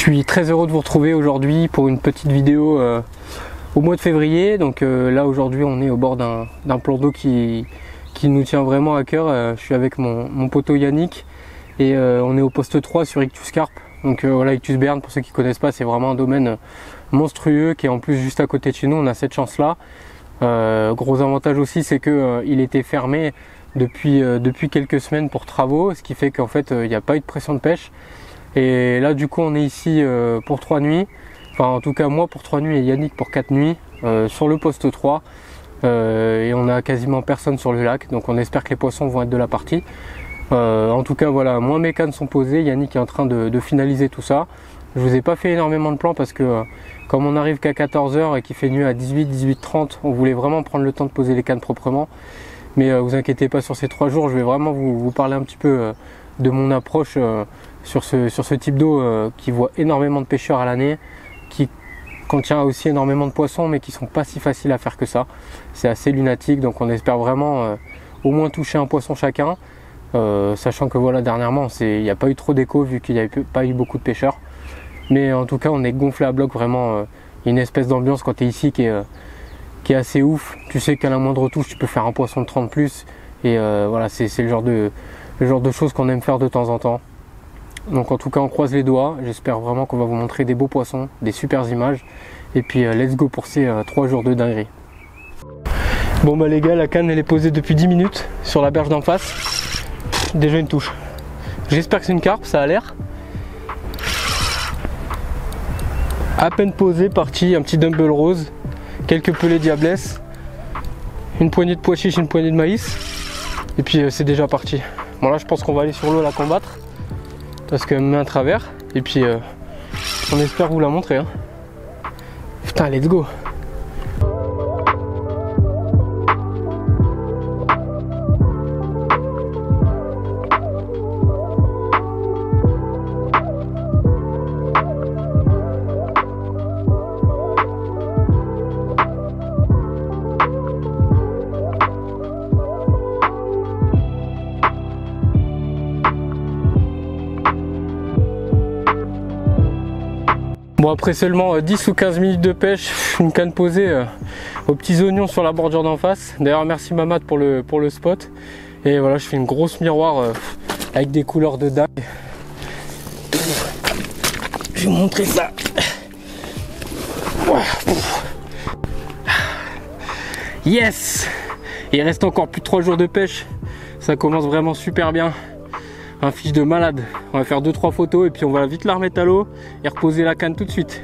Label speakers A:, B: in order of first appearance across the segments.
A: suis très heureux de vous retrouver aujourd'hui pour une petite vidéo au mois de février. Donc là aujourd'hui on est au bord d'un plan d'eau qui nous tient vraiment à cœur. Je suis avec mon poteau Yannick et on est au poste 3 sur Ictus Carp. Donc voilà, Ictus Berne, pour ceux qui ne connaissent pas, c'est vraiment un domaine monstrueux qui est en plus juste à côté de chez nous. On a cette chance là. Gros avantage aussi, c'est que il était fermé depuis quelques semaines pour travaux, ce qui fait qu'en fait il n'y a pas eu de pression de pêche. Et là du coup on est ici pour 3 nuits, enfin en tout cas moi pour 3 nuits et Yannick pour 4 nuits sur le poste 3 et on a quasiment personne sur le lac, donc on espère que les poissons vont être de la partie. En tout cas voilà, moi mes cannes sont posées, Yannick est en train de finaliser tout ça. Je vous ai pas fait énormément de plans parce que comme on arrive qu'à 14 h et qu'il fait nuit à 18h30, on voulait vraiment prendre le temps de poser les cannes proprement. Mais vous inquiétez pas, sur ces 3 jours je vais vraiment vous parler un petit peu de mon approche sur ce type d'eau qui voit énormément de pêcheurs à l'année, qui contient aussi énormément de poissons mais qui sont pas si faciles à faire que ça. C'est assez lunatique, donc on espère vraiment au moins toucher un poisson chacun, sachant que voilà, dernièrement il n'y a pas eu trop d'écho vu qu'il n'y a pas eu beaucoup de pêcheurs. Mais en tout cas on est gonflé à bloc, vraiment une espèce d'ambiance quand tu es ici qui est assez ouf. Tu sais qu'à la moindre touche tu peux faire un poisson de 30 plus et voilà, c'est le genre de choses qu'on aime faire de temps en temps. Donc en tout cas on croise les doigts, j'espère vraiment qu'on va vous montrer des beaux poissons, des super images. Et puis let's go pour ces 3 jours de dinguerie. Bon bah les gars, la canne elle est posée depuis 10 minutes sur la berge d'en face. Déjà une touche. J'espère que c'est une carpe, ça a l'air. À peine posé, parti, un petit dumble rose, quelques pelés diablesse, une poignée de pois chiches, une poignée de maïs. Et puis c'est déjà parti. Bon là je pense qu'on va aller sur l'eau la combattre, parce qu'elle me met un travers, et puis on espère vous la montrer hein. Putain, let's go. Bon, après seulement 10 ou 15 minutes de pêche, une canne posée aux petits oignons sur la bordure d'en face. D'ailleurs merci Mamad pour le spot. Et voilà, je fais une grosse miroir avec des couleurs de dingue. Je vais vous montrer ça. Yes! Il reste encore plus de 3 jours de pêche. Ça commence vraiment super bien. Un fiche de malade. On va faire 2-3 photos et puis on va vite la remettre à l'eau et reposer la canne tout de suite.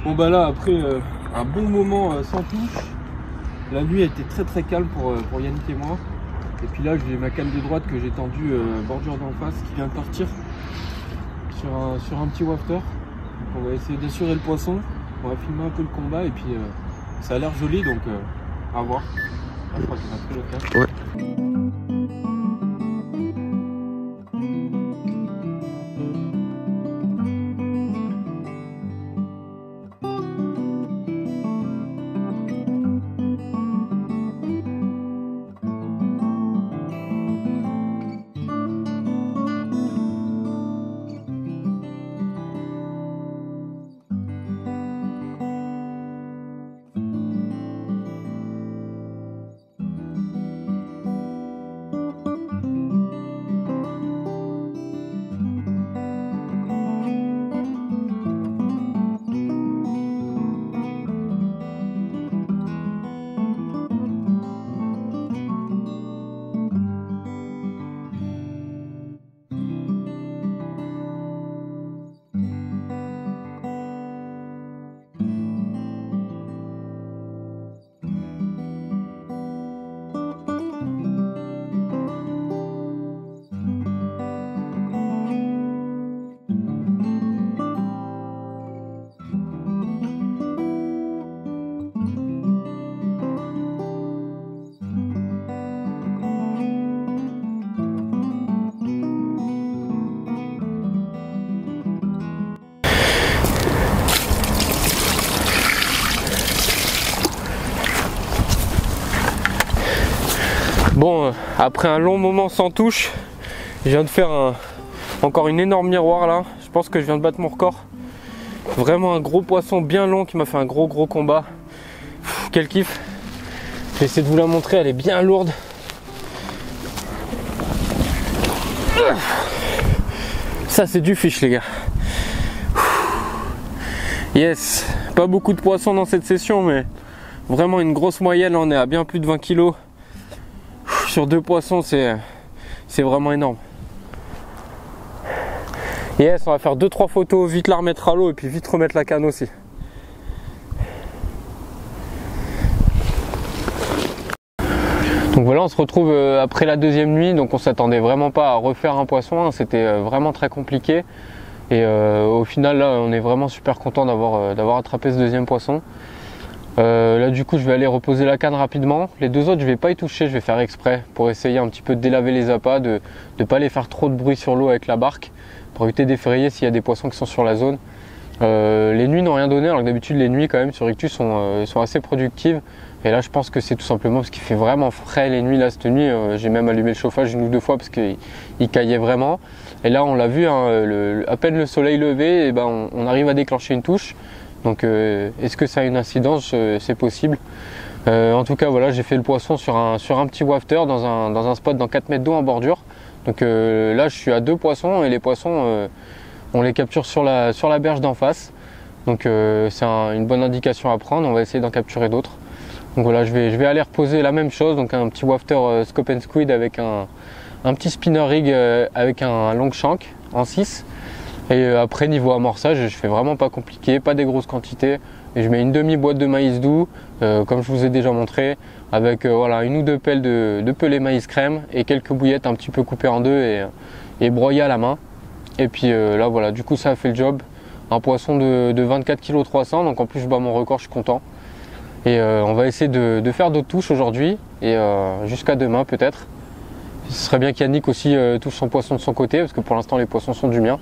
A: Bon bah là après un bon moment sans touche, la nuit a été très calme pour Yannick et moi. Et puis là j'ai ma canne de droite que j'ai tendue bordure d'en face qui vient de partir sur un petit wafter. Donc on va essayer d'assurer le poisson, on va filmer un peu le combat et puis ça a l'air joli, donc à voir. Ah, je crois qu'il a pris le cas. Ouais. Bon, après un long moment sans touche, je viens de faire encore une énorme miroir là. Je pense que je viens de battre mon record. Vraiment un gros poisson bien long qui m'a fait un gros combat. Pff, quel kiff. Je vais essayer de vous la montrer, elle est bien lourde. Ça c'est du fish les gars. Yes, pas beaucoup de poissons dans cette session, mais vraiment une grosse moyenne. On est à bien plus de 20 kg sur 2 poissons, c'est vraiment énorme. Yes, on va faire 2-3 photos, vite la remettre à l'eau et puis vite remettre la canne aussi. Donc voilà, on se retrouve après la deuxième nuit. Donc on s'attendait vraiment pas à refaire un poisson, hein. C'était vraiment très compliqué. Et au final là, on est vraiment super content d'avoir attrapé ce deuxième poisson. Là du coup je vais aller reposer la canne rapidement. Les deux autres je vais pas y toucher, je vais faire exprès pour essayer un petit peu de délaver les appâts, de ne pas les faire trop de bruit sur l'eau avec la barque, pour éviter d'effrayer s'il y a des poissons qui sont sur la zone. Les nuits n'ont rien donné, alors que d'habitude les nuits quand même sur Rictus sont assez productives. Et là je pense que c'est tout simplement parce qu'il fait vraiment frais les nuits. Là cette nuit j'ai même allumé le chauffage 1 ou 2 fois parce qu'il caillait vraiment. Et là on l'a vu, hein, à peine le soleil levé, et ben, on arrive à déclencher une touche. Donc est-ce que ça a une incidence? C'est possible. En tout cas voilà, j'ai fait le poisson sur un petit wafter dans un spot dans 4 mètres d'eau en bordure. Donc là je suis à 2 poissons et les poissons on les capture sur la berge d'en face. Donc c'est une bonne indication à prendre, on va essayer d'en capturer d'autres. Donc voilà, je vais aller reposer la même chose, donc un petit wafter scope and squid avec un petit spinner rig avec un long shank en 6. Et après niveau amorçage, je fais vraiment pas compliqué, pas des grosses quantités. Et je mets une demi-boîte de maïs doux, comme je vous ai déjà montré, avec voilà, 1 ou 2 pelles de pelé maïs crème et quelques bouillettes un petit peu coupées en deux et broyées à la main. Et puis là voilà, du coup ça a fait le job. Un poisson de 24 kg 300, donc en plus je bats mon record, je suis content. Et on va essayer de faire d'autres touches aujourd'hui et jusqu'à demain peut-être. Ce serait bien qu'Yannick aussi touche son poisson de son côté, parce que pour l'instant les poissons sont du mien.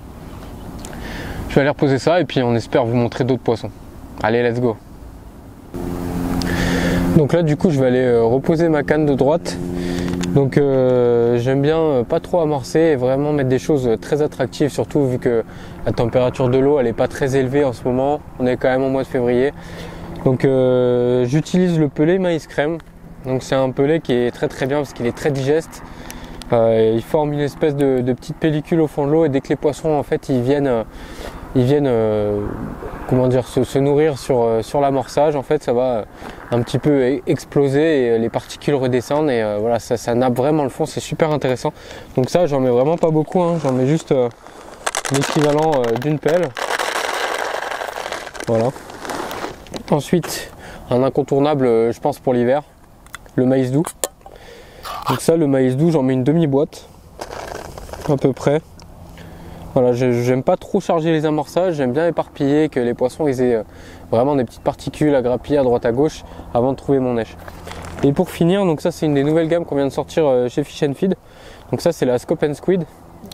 A: Je vais aller reposer ça et puis on espère vous montrer d'autres poissons. Allez, let's go. Donc là du coup je vais aller reposer ma canne de droite. Donc j'aime bien pas trop amorcer et vraiment mettre des choses très attractives, surtout vu que la température de l'eau elle est pas très élevée en ce moment. On est quand même au mois de février. Donc j'utilise le pelé maïs crème. Donc c'est un pelé qui est très bien parce qu'il est très digeste. Il forme une espèce de petite pellicule au fond de l'eau et dès que les poissons en fait ils viennent comment dire, se nourrir sur l'amorçage, en fait ça va un petit peu exploser et les particules redescendent et voilà, ça nappe vraiment le fond, c'est super intéressant. Donc ça j'en mets vraiment pas beaucoup, hein. J'en mets juste l'équivalent d'une pelle. Voilà. Ensuite un incontournable je pense pour l'hiver, le maïs doux. Donc ça, le maïs doux, j'en mets une demi-boîte à peu près. Voilà, j'aime pas trop charger les amorçages, j'aime bien éparpiller, que les poissons ils aient vraiment des petites particules à grappiller à droite à gauche avant de trouver mon nèche. Et pour finir, donc ça c'est une des nouvelles gammes qu'on vient de sortir chez Fish and Feed. Donc ça c'est la Scope and Squid.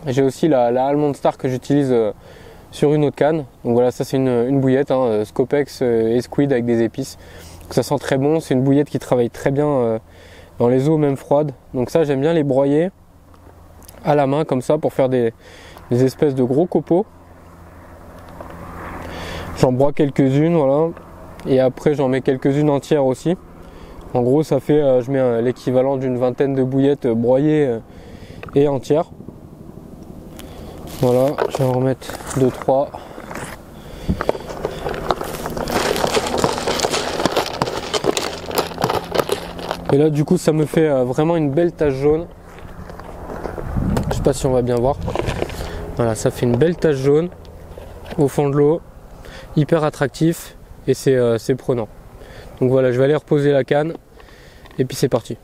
A: J'ai aussi la Almond Star que j'utilise sur une autre canne. Donc voilà, ça c'est une bouillette, hein, Scopex et Squid avec des épices. Donc ça sent très bon, c'est une bouillette qui travaille très bien dans les eaux même froides. Donc ça j'aime bien les broyer à la main comme ça pour faire des espèces de gros copeaux. J'en broie quelques-unes, voilà. Et après j'en mets quelques-unes entières aussi. En gros ça fait, je mets l'équivalent d'une vingtaine de bouillettes broyées et entières. Voilà, je vais en remettre 2-3. Et là du coup ça me fait vraiment une belle tache jaune. Je sais pas si on va bien voir. Voilà, ça fait une belle tache jaune au fond de l'eau, hyper attractif et c'est prenant. Donc voilà, je vais aller reposer la canne et puis c'est parti.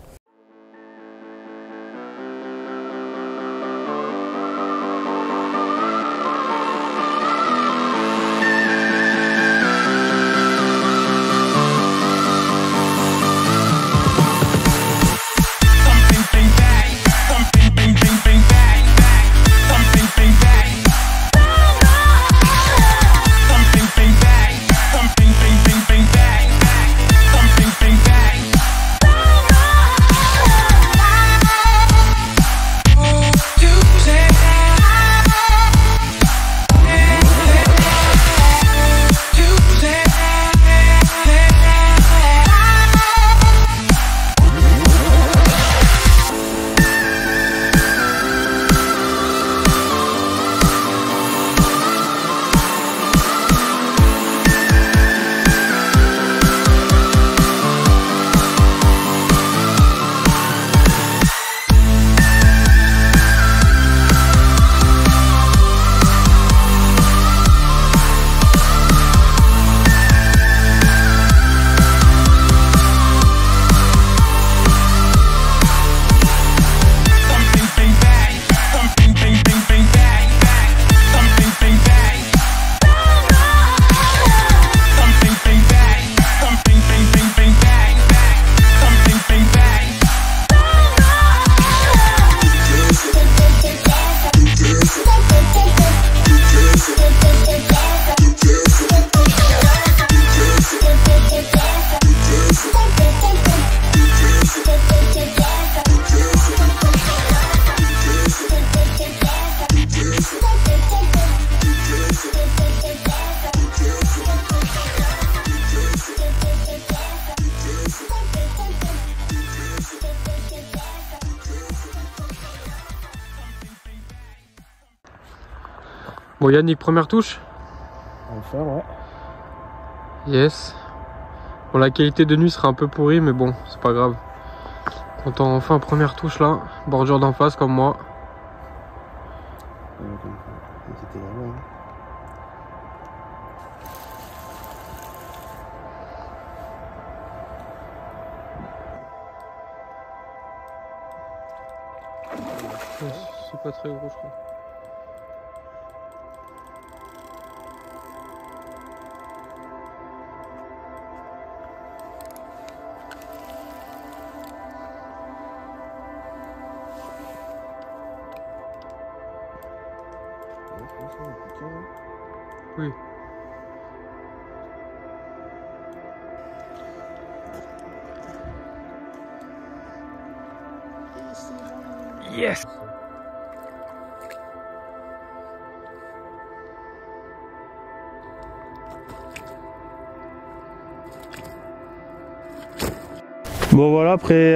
A: Bon Yannick, première touche?
B: Enfin, ouais.
A: Yes. Bon, la qualité de nuit sera un peu pourrie, mais bon, c'est pas grave. Content, enfin première touche là, bordure d'en face comme moi.
B: C'était là-bas, hein.
A: C'est pas très gros, je crois. Oui. Yes.
B: Bon voilà, après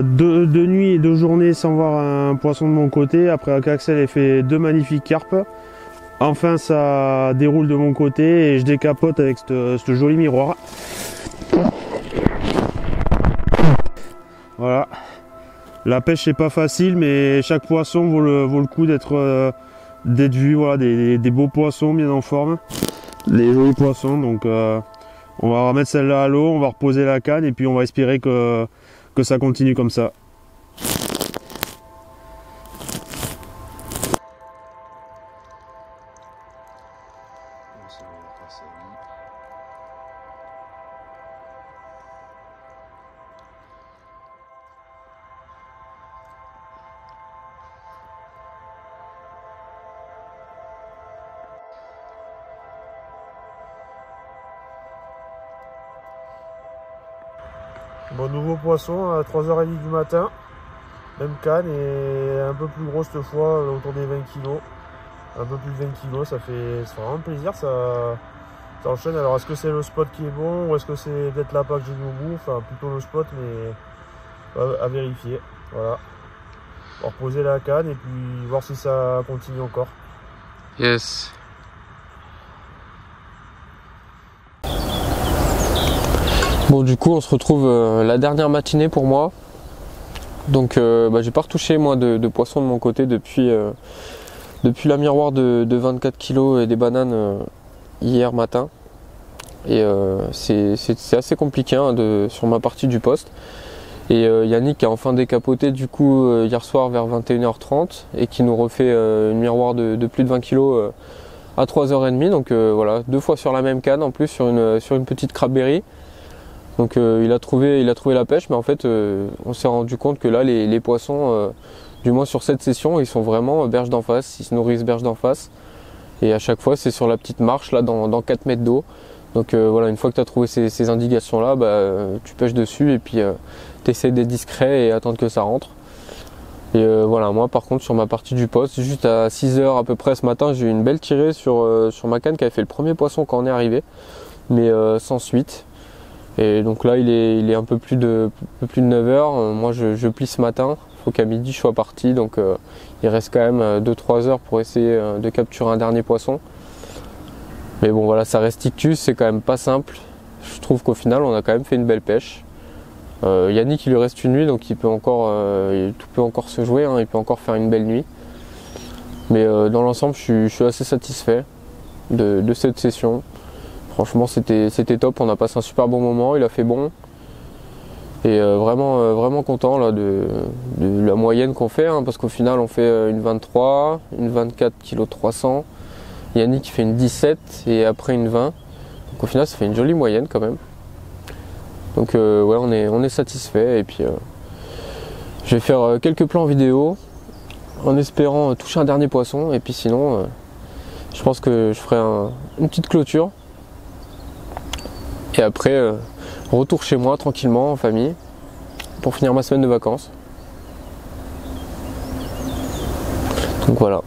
B: deux nuits et 2 journées sans voir un poisson de mon côté, après qu'Axel ait fait 2 magnifiques carpes, enfin ça déroule de mon côté et je décapote avec ce joli miroir. Voilà, la pêche c'est pas facile, mais chaque poisson vaut le coup d'être vu, voilà, des beaux poissons bien en forme, des jolis poissons, donc on va remettre celle-là à l'eau, on va reposer la canne et puis on va espérer que ça continue comme ça. Bon, nouveau poisson à 3h30 du matin, même canne et un peu plus gros cette fois, autour des 20 kg. Un peu plus de 20 kg, ça fait vraiment plaisir, ça enchaîne. Alors est-ce que c'est le spot qui est bon ou est-ce que c'est peut-être l'appât que j'ai mis au bout, enfin plutôt le spot, mais à vérifier. Voilà. On va reposer la canne et puis voir si ça continue encore.
A: Yes. Bon, du coup on se retrouve la dernière matinée pour moi. Donc j'ai pas retouché moi de poisson de mon côté depuis la miroir de 24 kg et des bananes hier matin. Et c'est assez compliqué hein, sur ma partie du poste. Et Yannick a enfin décapoté du coup hier soir vers 21h30 et qui nous refait une miroir de plus de 20 kg à 3h30. Donc voilà, 2 fois sur la même canne en plus sur une petite crabberie. Donc il a trouvé la pêche, mais en fait on s'est rendu compte que là les poissons, du moins sur cette session, ils sont vraiment berge d'en face, ils se nourrissent berge d'en face. Et à chaque fois c'est sur la petite marche là dans 4 mètres d'eau. Donc voilà, une fois que tu as trouvé ces indications là, tu pêches dessus et puis tu essaies d'être discret et attendre que ça rentre. Et voilà, moi par contre sur ma partie du poste, juste à 6h à peu près ce matin, j'ai eu une belle tirée sur ma canne qui avait fait le premier poisson quand on est arrivé, mais sans suite. Et donc là il est un peu plus de 9h, moi je plie ce matin, il faut qu'à midi je sois parti, donc il reste quand même 2-3 heures pour essayer de capturer un dernier poisson. Mais bon voilà, ça reste ictus, c'est quand même pas simple. Je trouve qu'au final on a quand même fait une belle pêche. Yannick il lui reste une nuit, donc tout peut encore se jouer, hein, il peut encore faire une belle nuit. Mais dans l'ensemble je suis assez satisfait de cette session. Franchement c'était top, on a passé un super bon moment, il a fait bon. Et vraiment content là, de la moyenne qu'on fait, hein, parce qu'au final on fait une 23, une 24 kg 300. Yannick fait une 17 et après une 20. Donc au final ça fait une jolie moyenne quand même. Donc ouais, on est satisfait. Et puis je vais faire quelques plans vidéo en espérant toucher un dernier poisson. Et puis sinon je pense que je ferai une petite clôture. Et après retour chez moi tranquillement en famille pour finir ma semaine de vacances. Donc voilà.